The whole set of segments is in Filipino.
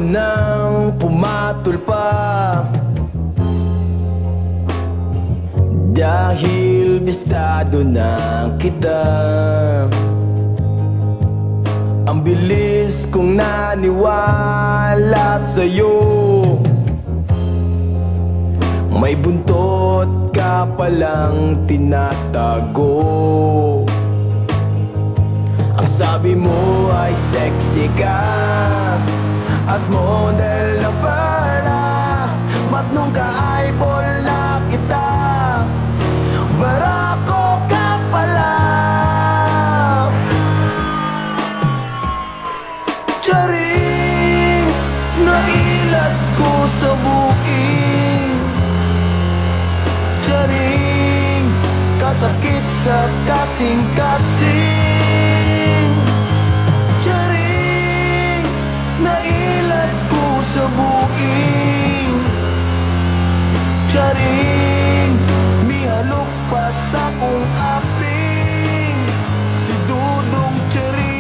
nang pumatol pa, dahil bistado na kita. Ang bilis kong naniwala sa'yo, may buntot ka palang tinatago. Ang sabi mo ay sexy ka at model na pala, mat nung ka-eyeball na kita, barako ka pala. Charing, nailat ko sa buking. Charing, kasakit sa kasing-kasing. Charing, nailat ko sa buking. Charing, mihalok pa sa kong aping, si Dudong Charing.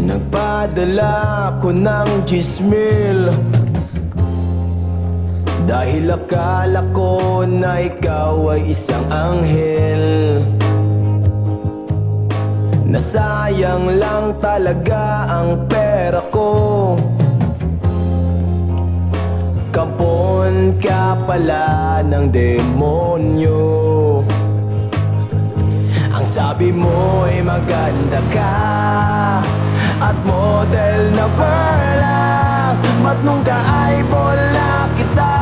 Nagpadala ko ng 10,000 dahil akala ko na ikaw ay isang anghel. Nasayang lang talaga ang pera ko, kampon ka pala ng demonyo. Ang sabi mo ay maganda ka at model na perla, mat nung ka-eyeball na kita,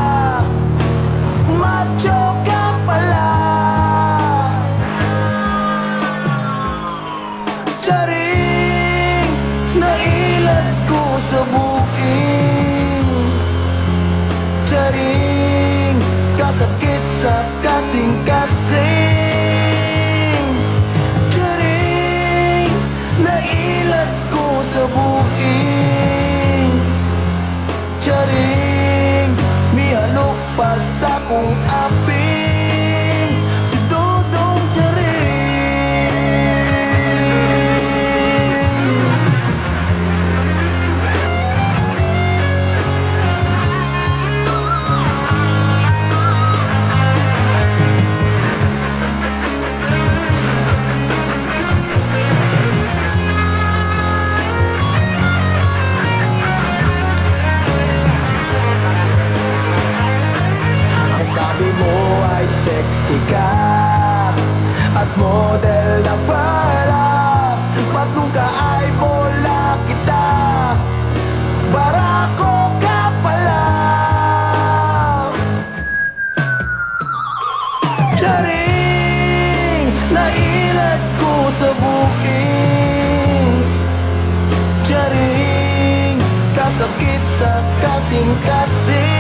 macho ka pala. Charing, nailat ko sa buking. Charing, kasakit sa kasing-kasing. Charing, nailat ko sa buking. Charing, mihalok pa sa kong aping, si Dudong Charing. Sabi mo ay sexy ka at model na pala, mat nung ka-eyeball na kita, barako ka pala. Charing, nailat ko sa buking. Charing, kasakit sa kasing-kasing.